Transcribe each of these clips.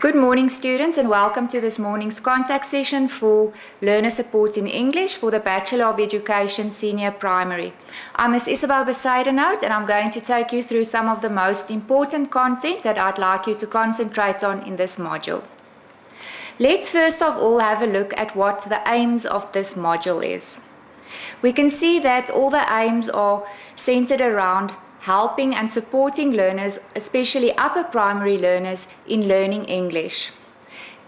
Good morning, students, and welcome to this morning's contact session for Learner Support in English for the Bachelor of Education Senior Primary. I'm Ms. Isabel Besaidenhout, and I'm going to take you through some of the most important content that I'd like you to concentrate on in this module. Let's first of all have a look at what the aims of this module is. We can see that all the aims are centered around helping and supporting learners, especially upper primary learners, in learning English.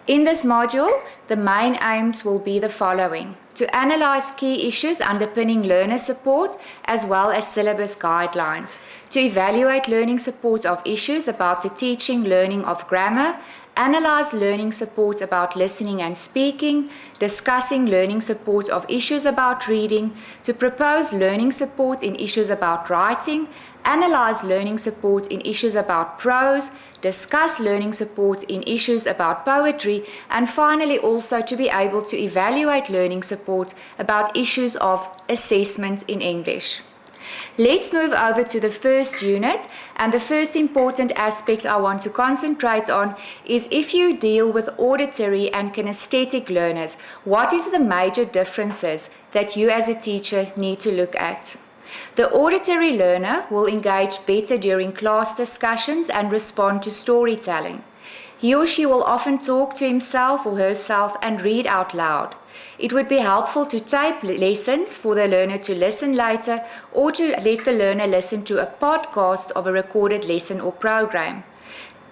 In this module, the main aims will be the following: to analyse key issues underpinning learner support as well as syllabus guidelines, to evaluate learning support of issues about the teaching, learning of grammar, analyse learning support about listening and speaking, discussing learning support of issues about reading, to propose learning support in issues about writing, analyse learning support in issues about prose, discuss learning support in issues about poetry, and finally also to be able to evaluate learning support about issues of assessment in English. Let's move over to the first unit, and the first important aspect I want to concentrate on is if you deal with auditory and kinesthetic learners, what is the major differences that you as a teacher need to look at? The auditory learner will engage better during class discussions and respond to storytelling. He or she will often talk to himself or herself and read out loud. It would be helpful to tape lessons for the learner to listen later, or to let the learner listen to a podcast of a recorded lesson or program.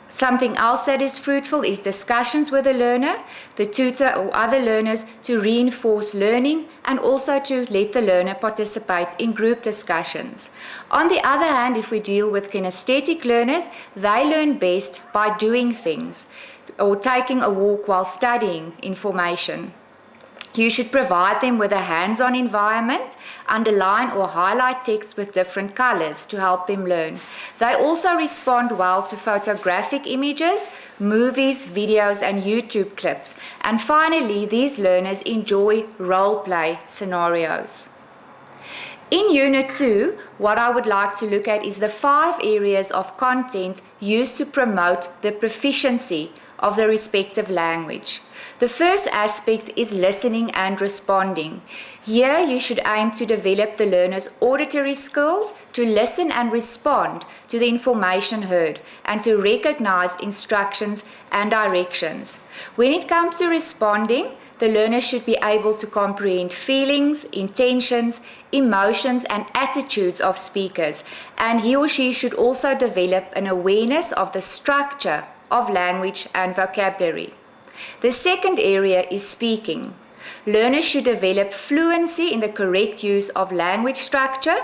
Something else that is fruitful is discussions with the learner, the tutor or other learners to reinforce learning, and also to let the learner participate in group discussions. On the other hand, if we deal with kinesthetic learners, they learn best by doing things or taking a walk while studying information. You should provide them with a hands-on environment, underline or highlight text with different colors to help them learn. They also respond well to photographic images, movies, videos, and YouTube clips. And finally, these learners enjoy role-play scenarios. In Unit 2, what I would like to look at is the 5 areas of content used to promote the proficiency of the respective language. The first aspect is listening and responding. Here you should aim to develop the learner's auditory skills to listen and respond to the information heard and to recognize instructions and directions. When it comes to responding, the learner should be able to comprehend feelings, intentions, emotions, and attitudes of speakers, and he or she should also develop an awareness of the structure of language and vocabulary. The second area is speaking. Learners should develop fluency in the correct use of language structure,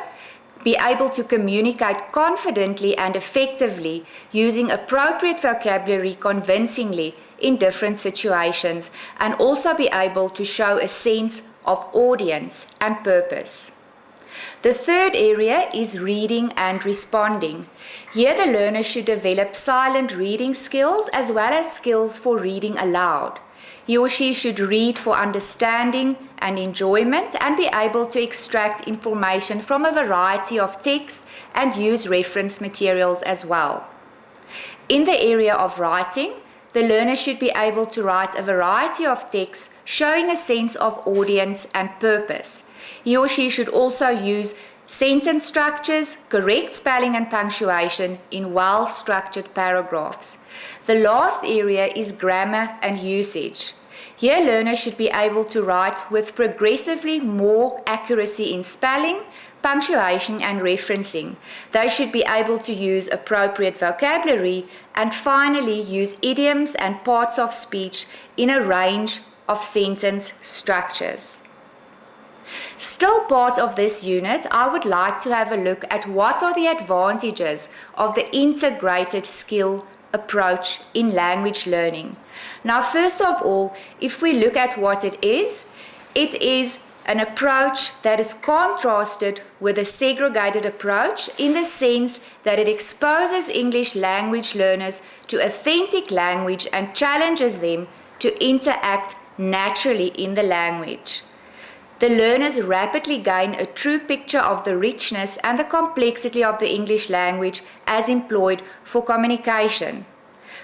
be able to communicate confidently and effectively using appropriate vocabulary convincingly in different situations, and also be able to show a sense of audience and purpose. The third area is reading and responding. Here the learner should develop silent reading skills as well as skills for reading aloud. He or she should read for understanding and enjoyment and be able to extract information from a variety of texts and use reference materials as well. In the area of writing, the learner should be able to write a variety of texts showing a sense of audience and purpose. He or she should also use sentence structures, correct spelling and punctuation in well-structured paragraphs. The last area is grammar and usage. Here learners should be able to write with progressively more accuracy in spelling, punctuation and referencing. They should be able to use appropriate vocabulary and finally use idioms and parts of speech in a range of sentence structures. Still part of this unit, I would like to have a look at what are the advantages of the integrated skill approach in language learning. Now, first of all, if we look at what it is an approach that is contrasted with a segregated approach in the sense that it exposes English language learners to authentic language and challenges them to interact naturally in the language. The learners rapidly gain a true picture of the richness and the complexity of the English language as employed for communication.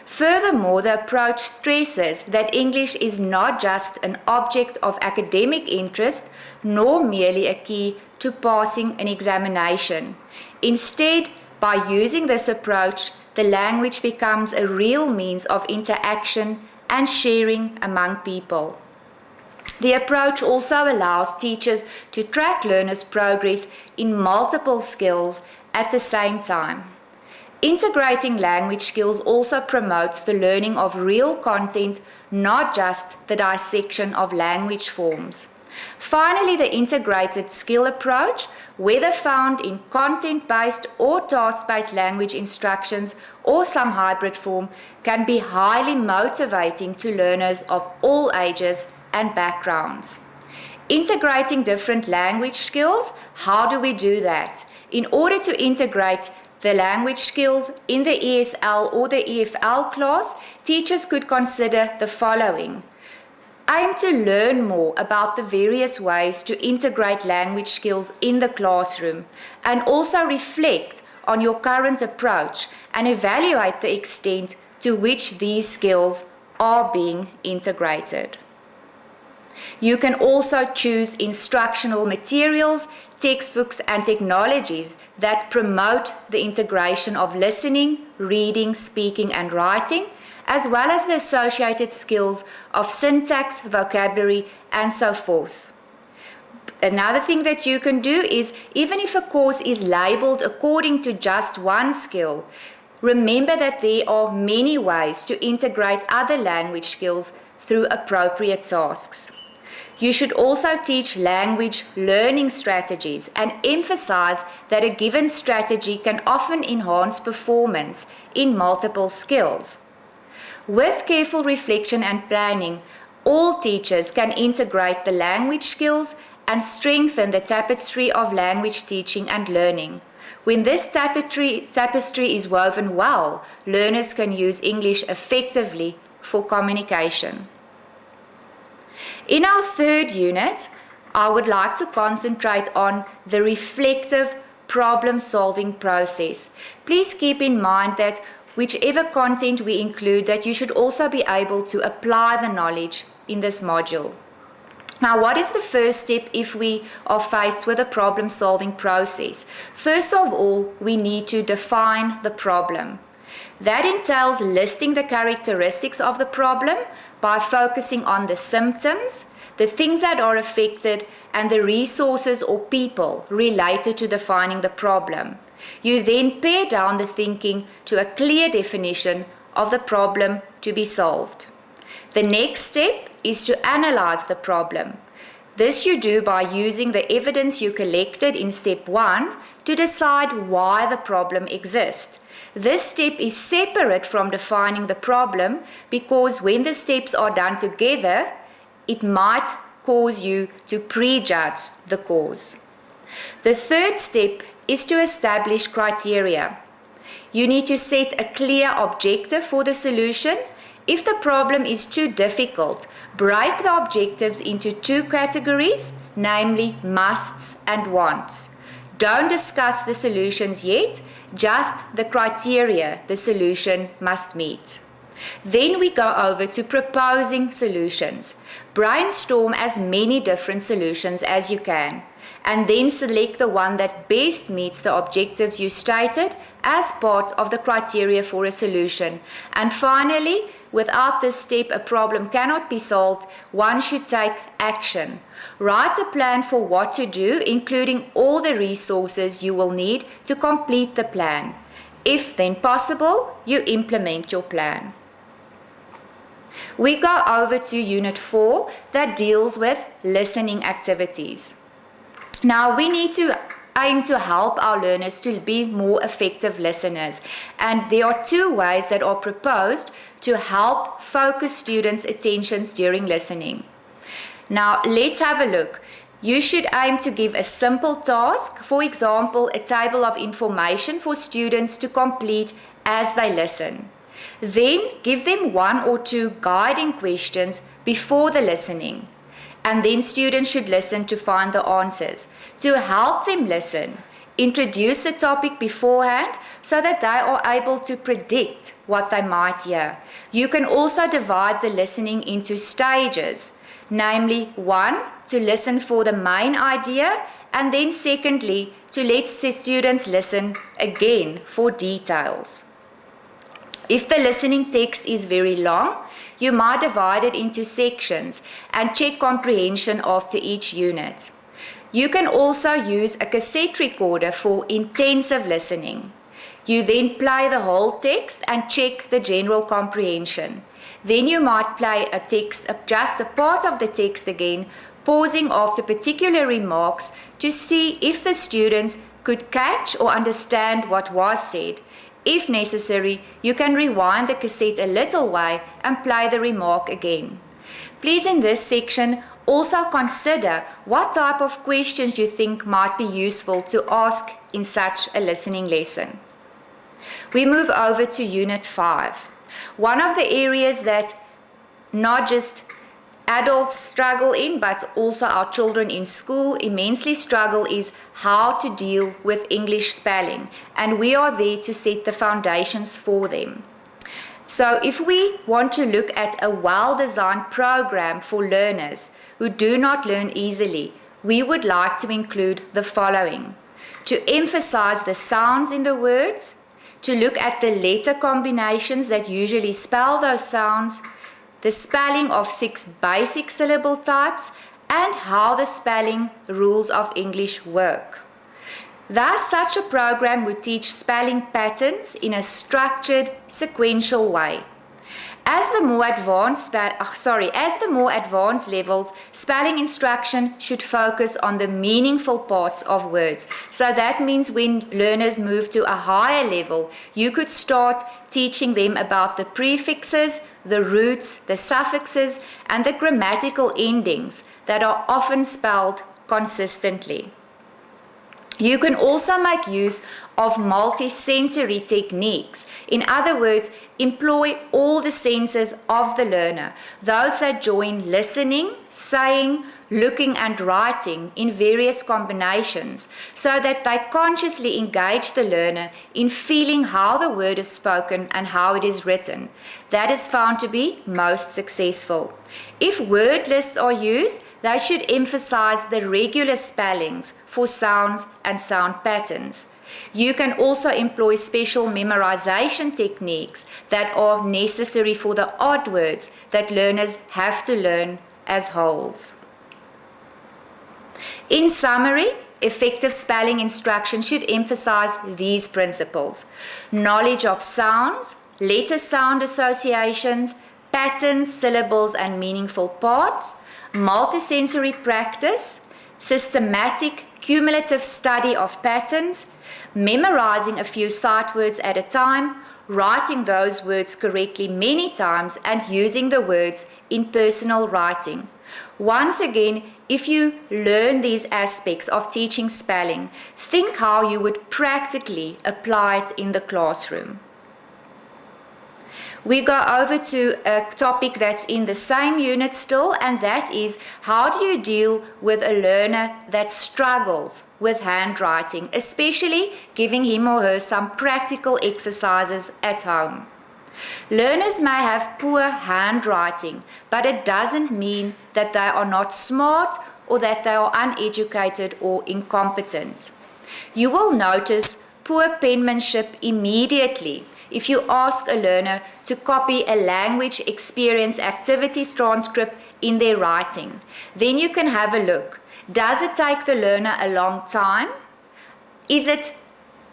Furthermore, the approach stresses that English is not just an object of academic interest, nor merely a key to passing an examination. Instead, by using this approach, the language becomes a real means of interaction and sharing among people. The approach also allows teachers to track learners' progress in multiple skills at the same time. Integrating language skills also promotes the learning of real content, not just the dissection of language forms. Finally, the integrated skill approach, whether found in content-based or task-based language instructions or some hybrid form, can be highly motivating to learners of all ages and backgrounds. Integrating different language skills, how do we do that? In order to integrate the language skills in the ESL or the EFL class, teachers could consider the following. Aim to learn more about the various ways to integrate language skills in the classroom, and also reflect on your current approach and evaluate the extent to which these skills are being integrated. You can also choose instructional materials, textbooks and technologies that promote the integration of listening, reading, speaking and writing, as well as the associated skills of syntax, vocabulary and so forth. Another thing that you can do is, even if a course is labeled according to just one skill, remember that there are many ways to integrate other language skills through appropriate tasks. You should also teach language learning strategies and emphasize that a given strategy can often enhance performance in multiple skills. With careful reflection and planning, all teachers can integrate the language skills and strengthen the tapestry of language teaching and learning. When this tapestry is woven well, learners can use English effectively for communication. In our third unit, I would like to concentrate on the reflective problem-solving process. Please keep in mind that whichever content we include, that you should also be able to apply the knowledge in this module. Now, what is the first step if we are faced with a problem-solving process? First of all, we need to define the problem. That entails listing the characteristics of the problem by focusing on the symptoms, the things that are affected, and the resources or people related to defining the problem. You then pare down the thinking to a clear definition of the problem to be solved. The next step is to analyze the problem. This you do by using the evidence you collected in step 1 to decide why the problem exists. This step is separate from defining the problem because when the steps are done together, it might cause you to prejudge the cause. The third step is to establish criteria. You need to set a clear objective for the solution. If the problem is too difficult, break the objectives into 2 categories, namely musts and wants. Don't discuss the solutions yet, just the criteria the solution must meet. Then we go over to proposing solutions. Brainstorm as many different solutions as you can, and then select the one that best meets the objectives you stated as part of the criteria for a solution. And finally, without this step, a problem cannot be solved. One should take action. Write a plan for what to do, including all the resources you will need to complete the plan. If then possible, you implement your plan. We go over to Unit 4 that deals with listening activities. Now, we need to aim to help our learners to be more effective listeners. And there are 2 ways that are proposed to help focus students' attentions during listening. Now, let's have a look. You should aim to give a simple task, for example, a table of information for students to complete as they listen. Then give them 1 or 2 guiding questions before the listening. And then students should listen to find the answers. To help them listen, Introduce the topic beforehand so that they are able to predict what they might hear. You can also divide the listening into stages, namely 1, to listen for the main idea, and then secondly, to let students listen again for details. If the listening text is very long, you might divide it into sections and check comprehension after each unit. You can also use a cassette recorder for intensive listening. You then play the whole text and check the general comprehension. Then you might play a text, just a part of the text again, pausing after particular remarks to see if the students could catch or understand what was said. If necessary, you can rewind the cassette a little way and play the remark again. Please, in this section, also consider what type of questions you think might be useful to ask in such a listening lesson. We move over to Unit 5. One of the areas that not just adults struggle in, but also our children in school immensely struggle is how to deal with English spelling, and we are there to set the foundations for them. So if we want to look at a well-designed program for learners who do not learn easily, we would like to include the following: to emphasize the sounds in the words, to look at the letter combinations that usually spell those sounds, the spelling of 6 basic syllable types, and how the spelling rules of English work. Thus, such a program would teach spelling patterns in a structured, sequential way. As the more advanced levels, spelling instruction should focus on the meaningful parts of words. So that means when learners move to a higher level, you could start teaching them about the prefixes, the roots, the suffixes, and the grammatical endings that are often spelled consistently. You can also make use of multi-sensory techniques. In other words, employ all the senses of the learner, those that join listening, saying, looking and writing in various combinations, so that they consciously engage the learner in feeling how the word is spoken and how it is written. That is found to be most successful. If word lists are used, they should emphasize the regular spellings for sounds and sound patterns. You can also employ special memorization techniques that are necessary for the odd words that learners have to learn as wholes. In summary, effective spelling instruction should emphasize these principles: knowledge of sounds, letter-sound associations, patterns, syllables, and meaningful parts, multisensory practice, systematic cumulative study of patterns, memorizing a few sight words at a time, writing those words correctly many times, and using the words in personal writing. Once again, if you learn these aspects of teaching spelling, think how you would practically apply it in the classroom. We go over to a topic that's in the same unit still, and that is how do you deal with a learner that struggles with handwriting, especially giving him or her some practical exercises at home. Learners may have poor handwriting, but it doesn't mean that they are not smart or that they are uneducated or incompetent. You will notice poor penmanship immediately if you ask a learner to copy a language experience activities transcript in their writing. Then you can have a look. Does it take the learner a long time? Is it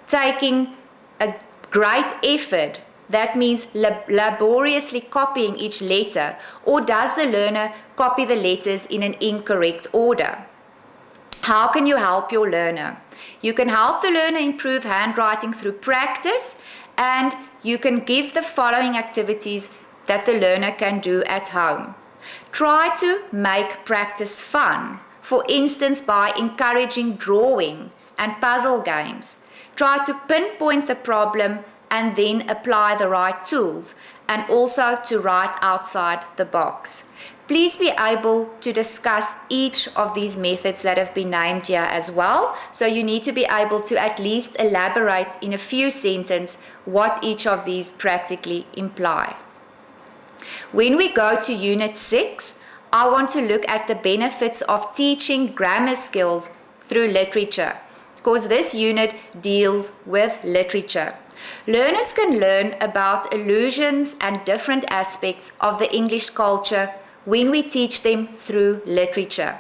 taking a great effort? That means laboriously copying each letter, or does the learner copy the letters in an incorrect order? How can you help your learner? You can help the learner improve handwriting through practice, and you can give the following activities that the learner can do at home. Try to make practice fun, for instance by encouraging drawing and puzzle games. Try to pinpoint the problem and then apply the right tools, and also to write outside the box. Please be able to discuss each of these methods that have been named here as well. So you need to be able to at least elaborate in a few sentences what each of these practically imply. When we go to Unit 6, I want to look at the benefits of teaching grammar skills through literature, because this unit deals with literature. Learners can learn about allusions and different aspects of the English culture when we teach them through literature.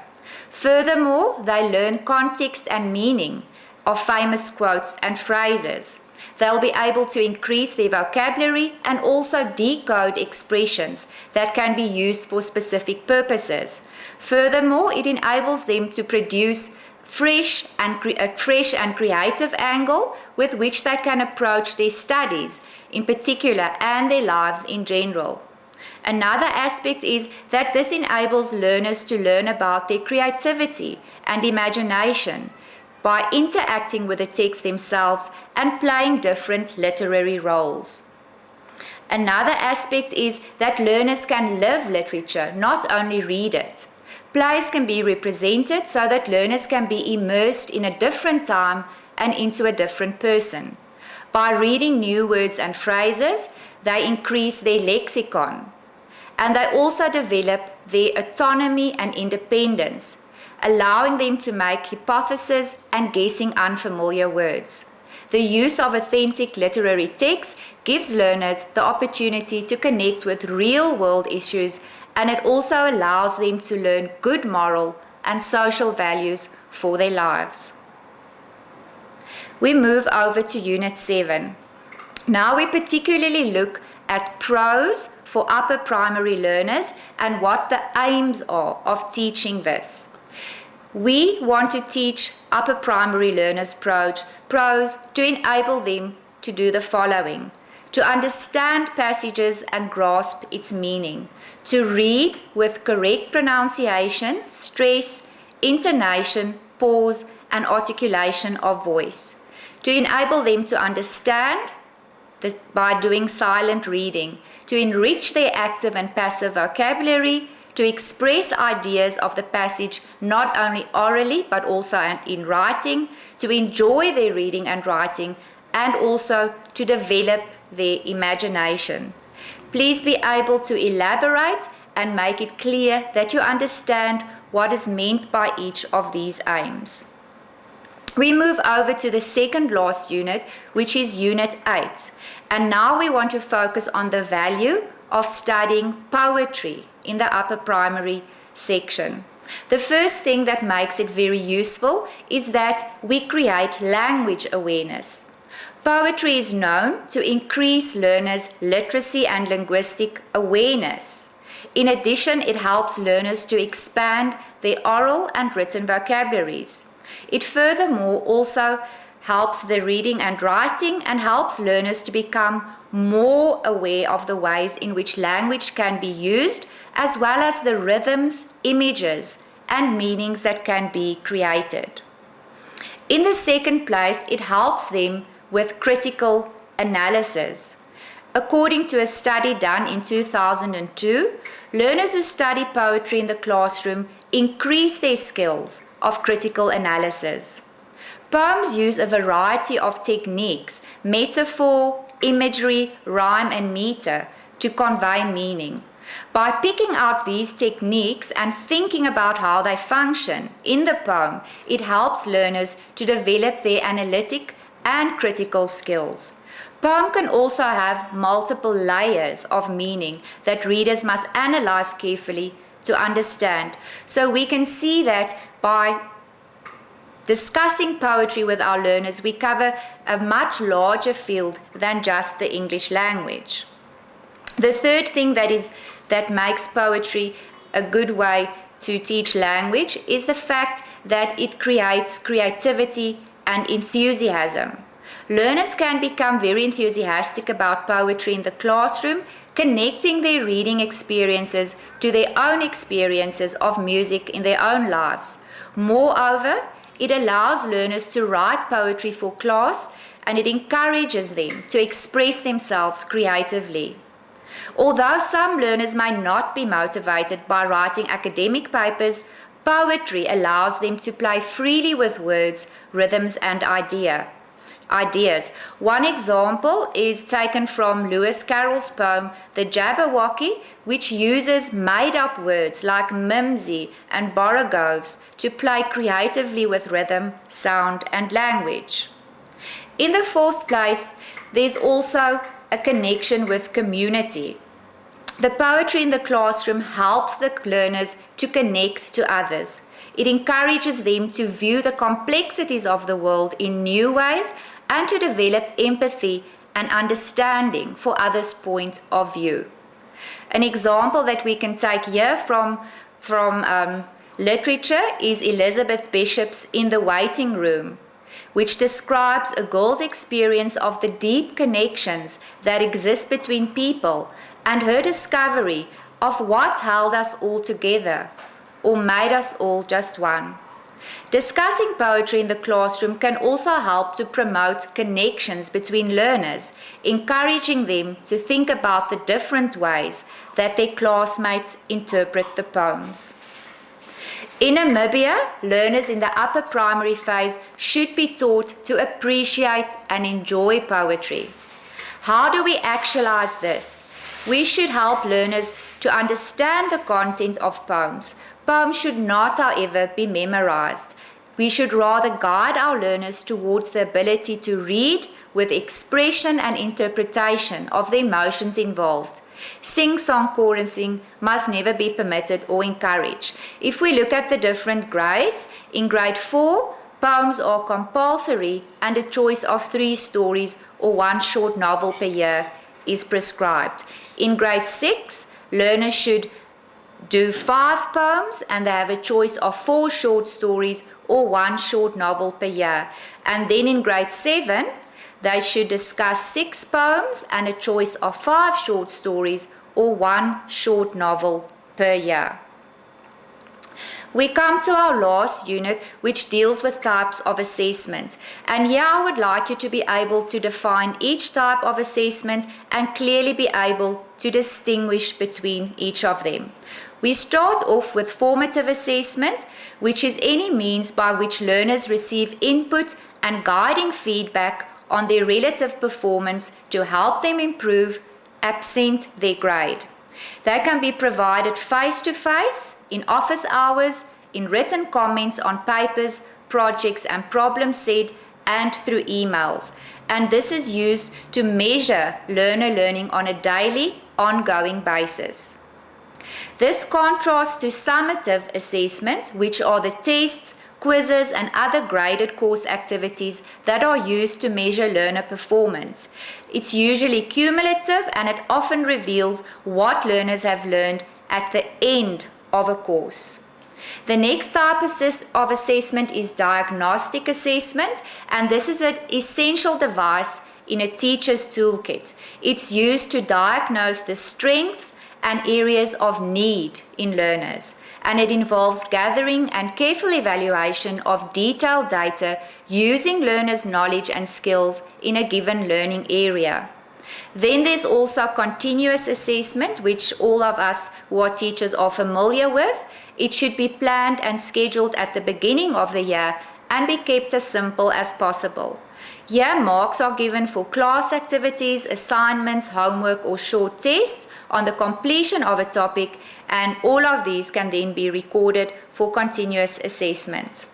Furthermore, they learn context and meaning of famous quotes and phrases. They'll be able to increase their vocabulary and also decode expressions that can be used for specific purposes. Furthermore, it enables them to produce a fresh and creative angle with which they can approach their studies in particular and their lives in general. Another aspect is that this enables learners to learn about their creativity and imagination by interacting with the text themselves and playing different literary roles. Another aspect is that learners can live literature, not only read it. Plays can be represented so that learners can be immersed in a different time and into a different person. By reading new words and phrases, they increase their lexicon. And they also develop their autonomy and independence, allowing them to make hypotheses and guessing unfamiliar words. The use of authentic literary text gives learners the opportunity to connect with real-world issues, and it also allows them to learn good moral and social values for their lives. We move over to Unit 7. Now we particularly look at prose for upper primary learners and what the aims are of teaching this. We want to teach upper primary learners prose to enable them to do the following: to understand passages and grasp its meaning, to read with correct pronunciation, stress, intonation, pause, and articulation of voice, to enable them to understand by doing silent reading, to enrich their active and passive vocabulary, to express ideas of the passage not only orally but also in writing, to enjoy their reading and writing, and also to develop their imagination. Please be able to elaborate and make it clear that you understand what is meant by each of these aims. We move over to the second last unit, which is Unit 8. And now we want to focus on the value of studying poetry in the upper primary section. The first thing that makes it very useful is that we create language awareness. Poetry is known to increase learners' literacy and linguistic awareness. In addition, it helps learners to expand their oral and written vocabularies. It furthermore also helps the reading and writing and helps learners to become more aware of the ways in which language can be used, as well as the rhythms, images, and meanings that can be created. In the second place, it helps them with critical analysis. According to a study done in 2002, learners who study poetry in the classroom increase their skills of critical analysis. Poems use a variety of techniques, metaphor, imagery, rhyme, and meter to convey meaning. By picking out these techniques and thinking about how they function in the poem, it helps learners to develop their analytic and critical skills. Poem can also have multiple layers of meaning that readers must analyze carefully to understand. So we can see that by discussing poetry with our learners, we cover a much larger field than just the English language. The third thing that makes poetry a good way to teach language is the fact that it creates creativity and enthusiasm. Learners can become very enthusiastic about poetry in the classroom, connecting their reading experiences to their own experiences of music in their own lives. Moreover, it allows learners to write poetry for class, and it encourages them to express themselves creatively. Although some learners may not be motivated by writing academic papers, poetry allows them to play freely with words, rhythms, and ideas. One example is taken from Lewis Carroll's poem, The Jabberwocky, which uses made-up words like mimsy and borogoves to play creatively with rhythm, sound, and language. In the fourth place, there's also a connection with community. The poetry in the classroom helps the learners to connect to others. It encourages them to view the complexities of the world in new ways and to develop empathy and understanding for others' point of view. An example that we can take here from literature is Elizabeth Bishop's In the Waiting Room, which describes a girl's experience of the deep connections that exist between people and her discovery of what held us all together or made us all just one. Discussing poetry in the classroom can also help to promote connections between learners, encouraging them to think about the different ways that their classmates interpret the poems. In Namibia, learners in the upper primary phase should be taught to appreciate and enjoy poetry. How do we actualize this? We should help learners to understand the content of poems. Poems should not, however, be memorized. We should rather guide our learners towards the ability to read with expression and interpretation of the emotions involved. Sing-song chorusing must never be permitted or encouraged. If we look at the different grades, in grade 4, poems are compulsory and a choice of 3 stories or 1 short novel per year is prescribed. In grade 6, learners should do 5 poems and they have a choice of 4 short stories or 1 short novel per year. And then in grade 7, they should discuss 6 poems and a choice of 5 short stories or 1 short novel per year. We come to our last unit, which deals with types of assessment. And here I would like you to be able to define each type of assessment and clearly be able to distinguish between each of them. We start off with formative assessment, which is any means by which learners receive input and guiding feedback on their relative performance to help them improve, absent their grade. They can be provided face-to-face, in office hours, in written comments on papers, projects and problems said, and through emails. And this is used to measure learner learning on a daily, ongoing basis. This contrasts to summative assessment, which are the tests, quizzes and other graded course activities that are used to measure learner performance. It's usually cumulative and it often reveals what learners have learned at the end of a course. The next type of assessment is diagnostic assessment, and this is an essential device in a teacher's toolkit. It's used to diagnose the strengths and areas of need in learners, and it involves gathering and careful evaluation of detailed data using learners' knowledge and skills in a given learning area. Then there's also continuous assessment, which all of us who are teachers are familiar with. It should be planned and scheduled at the beginning of the year and be kept as simple as possible. Here, marks are given for class activities, assignments, homework or short tests on the completion of a topic, and all of these can then be recorded for continuous assessment.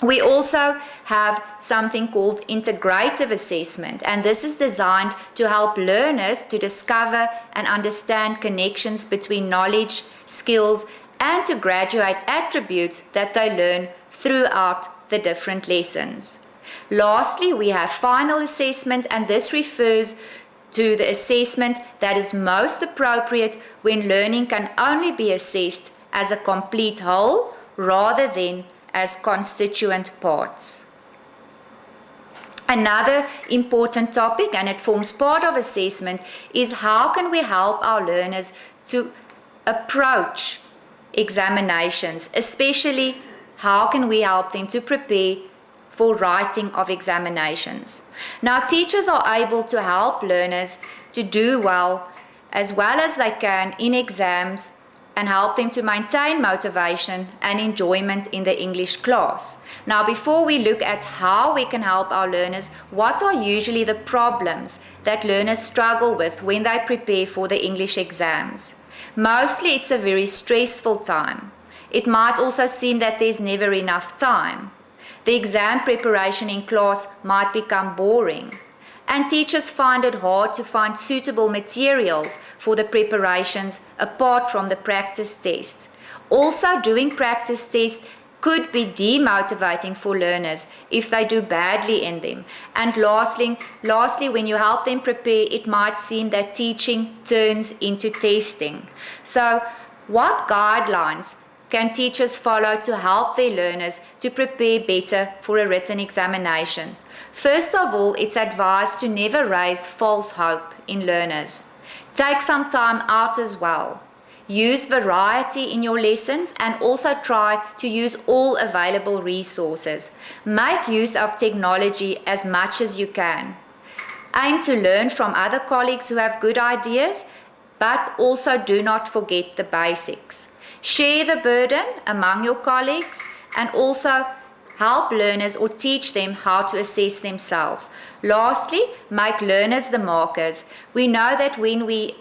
We also have something called integrative assessment, and this is designed to help learners to discover and understand connections between knowledge, skills, and to graduate attributes that they learn throughout the different lessons. Lastly, we have final assessment, and this refers to the assessment that is most appropriate when learning can only be assessed as a complete whole rather than as constituent parts. Another important topic, and it forms part of assessment, is how can we help our learners to approach examinations, especially how can we help them to prepare for writing of examinations. Now, teachers are able to help learners to do well as well as they can in exams and help them to maintain motivation and enjoyment in the English class. Now, before we look at how we can help our learners, what are usually the problems that learners struggle with when they prepare for the English exams? Mostly it's a very stressful time. It might also seem that there's never enough time. The exam preparation in class might become boring. And teachers find it hard to find suitable materials for the preparations apart from the practice tests. Also, doing practice tests could be demotivating for learners if they do badly in them. And lastly, when you help them prepare, it might seem that teaching turns into testing. So, what guidelines can teachers follow to help their learners to prepare better for a written examination? First of all, it's advised to never raise false hope in learners. Take some time out as well. Use variety in your lessons and also try to use all available resources. Make use of technology as much as you can. Aim to learn from other colleagues who have good ideas, but also do not forget the basics. Share the burden among your colleagues and also help learners or teach them how to assess themselves. Lastly, make learners the markers. We know that when we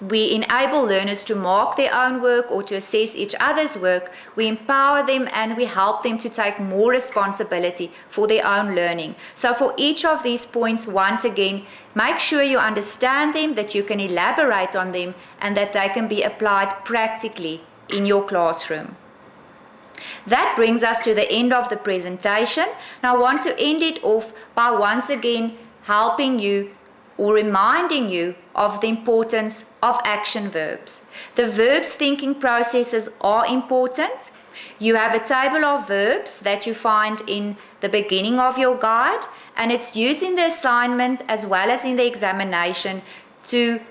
enable learners to mark their own work or to assess each other's work, we empower them and we help them to take more responsibility for their own learning. So for each of these points, once again, make sure you understand them, that you can elaborate on them, and that they can be applied practically in your classroom. That brings us to the end of the presentation. Now I want to end it off by once again helping you or reminding you of the importance of action verbs. The verbs thinking processes are important. You have a table of verbs that you find in the beginning of your guide, and it's used in the assignment as well as in the examination to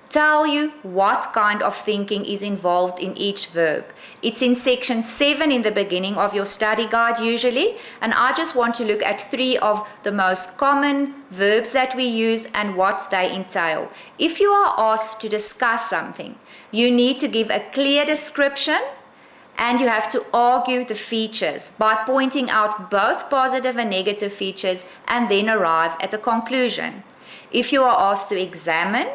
tell you what kind of thinking is involved in each verb. It's in section 7 in the beginning of your study guide usually, and I just want to look at 3 of the most common verbs that we use and what they entail. If you are asked to discuss something, you need to give a clear description and you have to argue the features by pointing out both positive and negative features and then arrive at a conclusion. If you are asked to examine,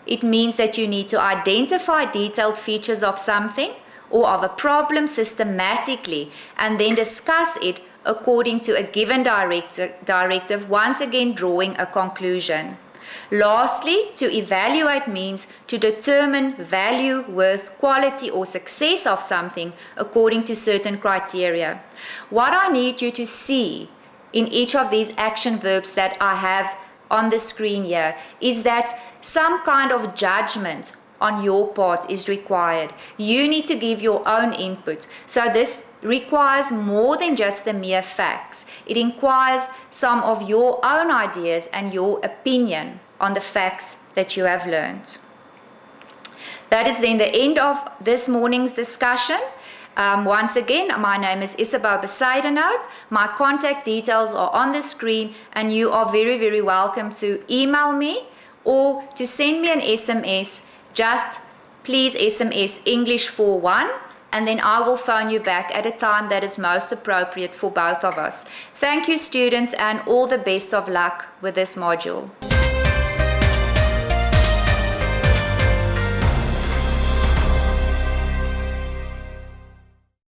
it means that you need to identify detailed features of something or of a problem systematically and then discuss it according to a given directive, once again drawing a conclusion. Lastly, to evaluate means to determine value, worth, quality or success of something according to certain criteria. What I need you to see in each of these action verbs that I have on the screen here is that some kind of judgment on your part is required. You need to give your own input. So this requires more than just the mere facts. It requires some of your own ideas and your opinion on the facts that you have learned. That is then the end of this morning's discussion. Once again, my name is Isabel Besaidenout. My contact details are on the screen and you are very, very welcome to email me or to send me an SMS. Just please SMS English41 and then I will phone you back at a time that is most appropriate for both of us. Thank you, students, and all the best of luck with this module.